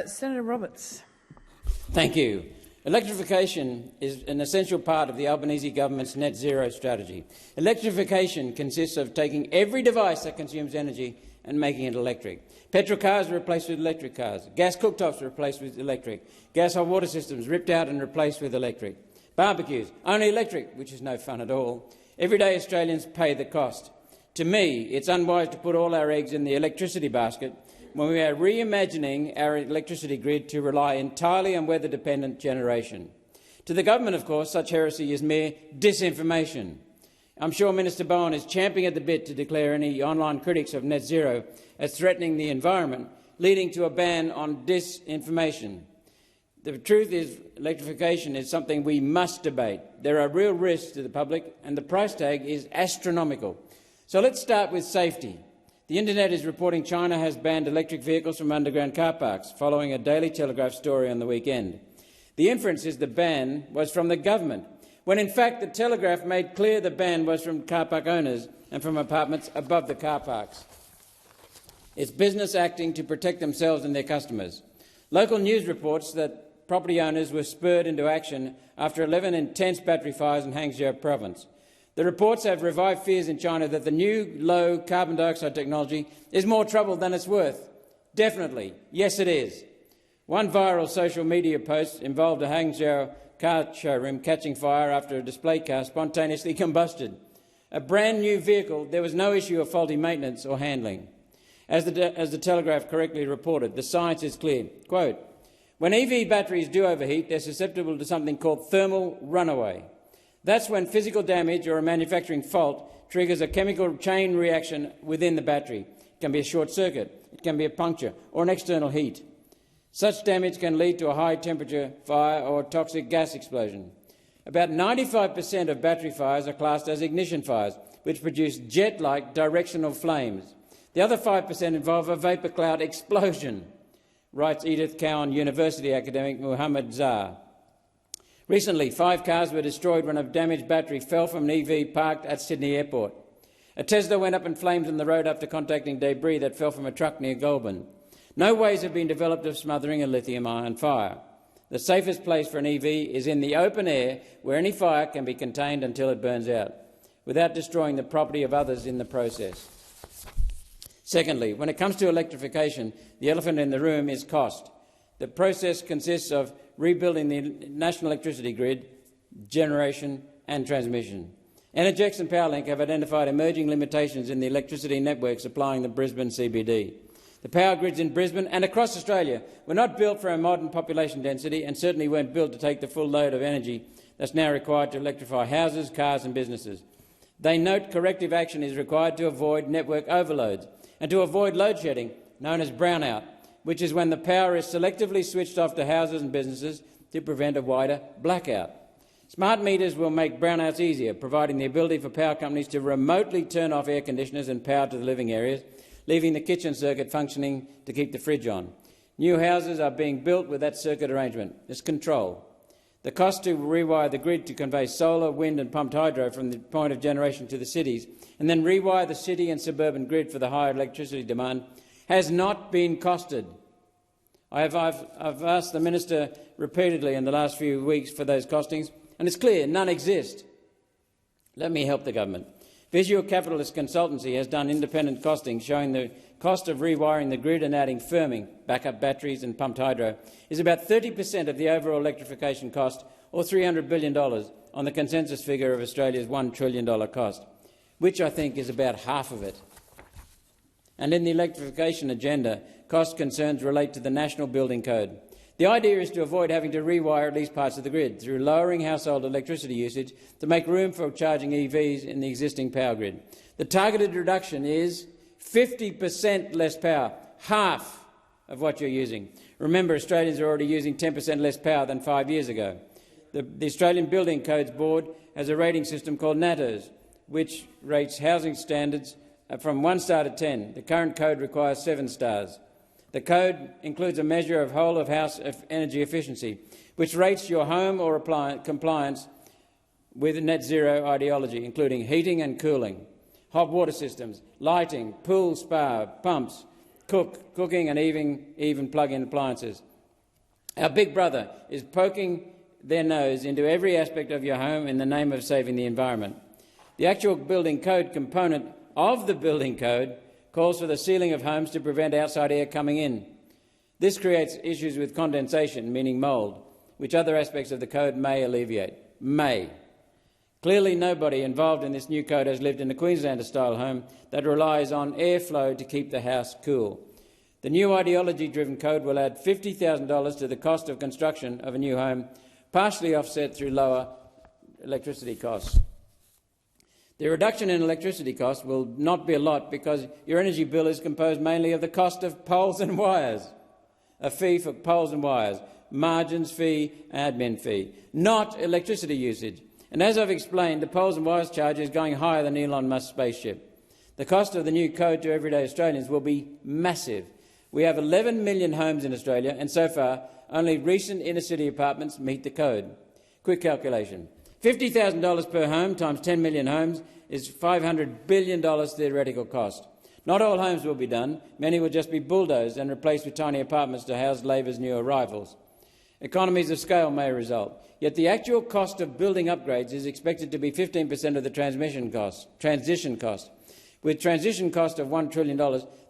Senator Roberts. Thank you. Electrification is an essential part of the Albanese government's net zero strategy. Electrification consists of taking every device that consumes energy and making it electric. Petrol cars are replaced with electric cars. Gas cooktops are replaced with electric. Gas hot water systems ripped out and replaced with electric. Barbecues, only electric, which is no fun at all. Everyday Australians pay the cost. To me, it's unwise to put all our eggs in the electricity basket when we are reimagining our electricity grid to rely entirely on weather-dependent generation. To the government, of course, such heresy is mere disinformation. I'm sure Minister Bowen is champing at the bit to declare any online critics of net zero as threatening the environment, leading to a ban on disinformation. The truth is, electrification is something we must debate. There are real risks to the public, and the price tag is astronomical. So let's start with safety. The internet is reporting China has banned electric vehicles from underground car parks, following a Daily Telegraph story on the weekend. The inference is the ban was from the government, when in fact the Telegraph made clear the ban was from car park owners and from apartments above the car parks. It's business acting to protect themselves and their customers. Local news reports that property owners were spurred into action after 11 intense battery fires in Hangzhou province. The reports have revived fears in China that the new low carbon dioxide technology is more trouble than it's worth. Definitely, yes it is. One viral social media post involved a Hangzhou car showroom catching fire after a display car spontaneously combusted. A brand new vehicle, there was no issue of faulty maintenance or handling. As the Telegraph correctly reported, the science is clear. Quote, when EV batteries do overheat, they're susceptible to something called thermal runaway. That's when physical damage or a manufacturing fault triggers a chemical chain reaction within the battery. It can be a short circuit, it can be a puncture or an external heat. Such damage can lead to a high-temperature fire or toxic gas explosion. About 95% of battery fires are classed as ignition fires, which produce jet-like directional flames. The other 5% involve a vapour cloud explosion, writes Edith Cowan University academic Muhammad Zahar. Recently, 5 cars were destroyed when a damaged battery fell from an EV parked at Sydney Airport. A Tesla went up in flames on the road after contacting debris that fell from a truck near Goulburn. No ways have been developed of smothering a lithium-ion fire. The safest place for an EV is in the open air, where any fire can be contained until it burns out, without destroying the property of others in the process. Secondly, when it comes to electrification, the elephant in the room is cost. The process consists of rebuilding the national electricity grid, generation and transmission. Energex and Powerlink have identified emerging limitations in the electricity network supplying the Brisbane CBD. The power grids in Brisbane and across Australia were not built for our modern population density and certainly weren't built to take the full load of energy that's now required to electrify houses, cars and businesses. They note corrective action is required to avoid network overloads and to avoid load shedding, known as brownout, which is when the power is selectively switched off to houses and businesses to prevent a wider blackout. Smart meters will make brownouts easier, providing the ability for power companies to remotely turn off air conditioners and power to the living areas, leaving the kitchen circuit functioning to keep the fridge on. New houses are being built with that circuit arrangement. It's control. The cost to rewire the grid to convey solar, wind and pumped hydro from the point of generation to the cities, and then rewire the city and suburban grid for the higher electricity demand, has not been costed. I've asked the Minister repeatedly in the last few weeks for those costings, and it's clear none exist. Let me help the government. Visual Capitalist Consultancy has done independent costing showing the cost of rewiring the grid and adding firming, backup batteries and pumped hydro is about 30% of the overall electrification cost, or $300 billion, on the consensus figure of Australia's $1 trillion cost, which I think is about half of it. And in the electrification agenda, cost concerns relate to the National Building Code. The idea is to avoid having to rewire at least parts of the grid through lowering household electricity usage to make room for charging EVs in the existing power grid. The targeted reduction is 50% less power, half of what you're using. Remember, Australians are already using 10% less power than 5 years ago. The Australian Building Codes Board has a rating system called NATOS, which rates housing standards from 1 star to 10. The current code requires 7 stars. The code includes a measure of whole-of-house energy efficiency, which rates your home or compliance with net zero ideology, including heating and cooling, hot water systems, lighting, pool, spa, pumps, cooking and even plug-in appliances. Our big brother is poking their nose into every aspect of your home in the name of saving the environment. The actual building code component of the building code calls for the ceiling of homes to prevent outside air coming in. This creates issues with condensation, meaning mould, which other aspects of the code may alleviate. May. Clearly nobody involved in this new code has lived in a Queenslander-style home that relies on airflow to keep the house cool. The new ideology-driven code will add $50,000 to the cost of construction of a new home, partially offset through lower electricity costs. The reduction in electricity costs will not be a lot because your energy bill is composed mainly of the cost of poles and wires, a fee for poles and wires, margins fee, admin fee, not electricity usage. And as I've explained, the poles and wires charge is going higher than Elon Musk's spaceship. The cost of the new code to everyday Australians will be massive. We have 11 million homes in Australia, and so far only recent inner-city apartments meet the code. Quick calculation. $50,000 per home times 10 million homes is $500 billion theoretical cost. Not all homes will be done. Many will just be bulldozed and replaced with tiny apartments to house Labor's new arrivals. Economies of scale may result, yet the actual cost of building upgrades is expected to be 15% of the transition cost. With transition cost of $1 trillion,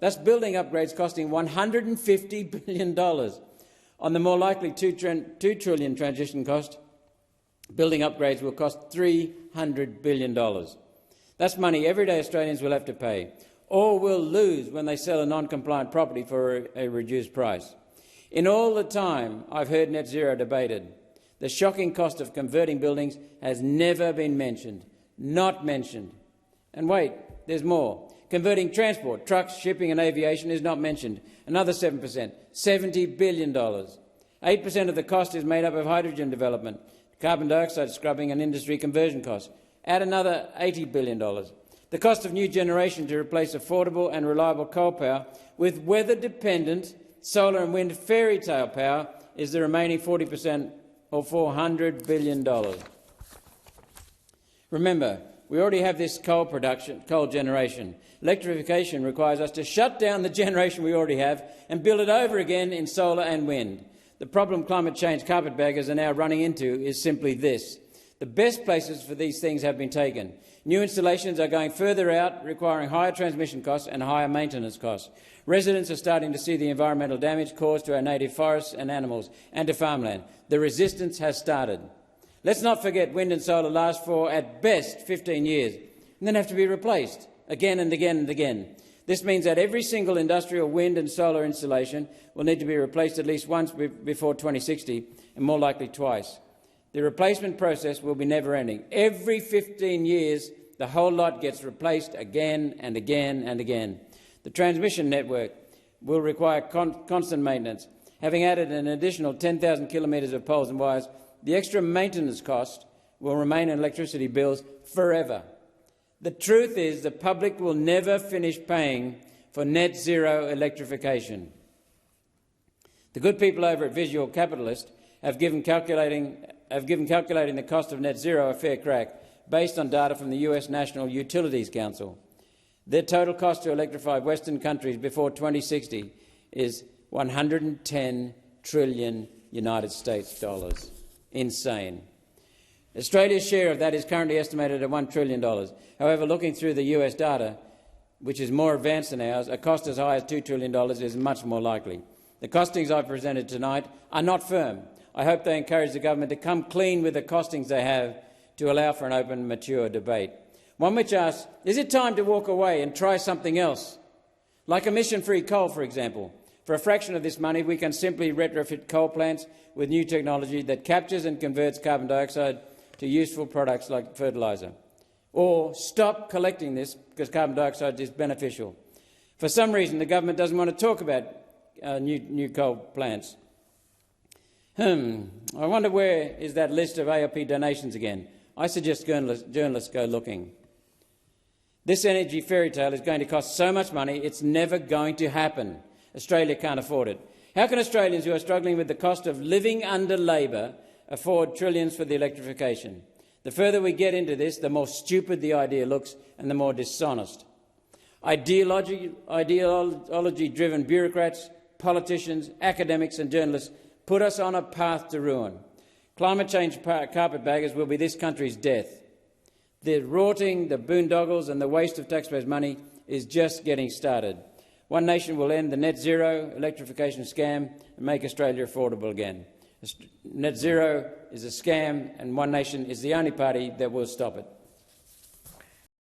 that's building upgrades costing $150 billion. On the more likely $2 trillion transition cost, building upgrades will cost $300 billion. That's money everyday Australians will have to pay, or will lose when they sell a non-compliant property for a reduced price. In all the time I've heard net zero debated, the shocking cost of converting buildings has never been mentioned, not mentioned. And wait, there's more. Converting transport, trucks, shipping and aviation is not mentioned. Another 7%, $70 billion. 8% of the cost is made up of hydrogen development, carbon dioxide scrubbing and industry conversion costs. Add another $80 billion. The cost of new generation to replace affordable and reliable coal power with weather-dependent solar and wind fairy tale power is the remaining 40%, or $400 billion. Remember, we already have this coal generation. Electrification requires us to shut down the generation we already have and build it over again in solar and wind. The problem climate change carpetbaggers are now running into is simply this. The best places for these things have been taken. New installations are going further out, requiring higher transmission costs and higher maintenance costs. Residents are starting to see the environmental damage caused to our native forests and animals and to farmland. The resistance has started. Let's not forget wind and solar last for, at best, 15 years, and then have to be replaced again and again and again. This means that every single industrial wind and solar installation will need to be replaced at least once before 2060, and more likely twice. The replacement process will be never-ending. Every 15 years, the whole lot gets replaced again and again and again. The transmission network will require constant maintenance. Having added an additional 10,000 kilometres of poles and wires, the extra maintenance cost will remain in electricity bills forever. The truth is the public will never finish paying for net zero electrification. The good people over at Visual Capitalist have given calculating the cost of net zero a fair crack based on data from the US National Utilities Council. Their total cost to electrify Western countries before 2060 is $110 trillion United States dollars. Insane. Australia's share of that is currently estimated at $1 trillion. However, looking through the US data, which is more advanced than ours, a cost as high as $2 trillion is much more likely. The costings I've presented tonight are not firm. I hope they encourage the government to come clean with the costings they have to allow for an open, mature debate. One which asks, is it time to walk away and try something else? Like emission-free coal, for example. For a fraction of this money, we can simply retrofit coal plants with new technology that captures and converts carbon dioxide to useful products like fertiliser. Or stop collecting this because carbon dioxide is beneficial. For some reason, the government doesn't want to talk about new coal plants. I wonder where is that list of ALP donations again? I suggest journalists go looking. This energy fairy tale is going to cost so much money it's never going to happen. Australia can't afford it. How can Australians who are struggling with the cost of living under Labor afford trillions for the electrification? The further we get into this, the more stupid the idea looks and the more dishonest. Ideology-driven bureaucrats, politicians, academics and journalists put us on a path to ruin. Climate change carpetbaggers will be this country's death. The rorting, the boondoggles and the waste of taxpayers' money is just getting started. One Nation will end the net zero electrification scam and make Australia affordable again. Net zero is a scam and One Nation is the only party that will stop it.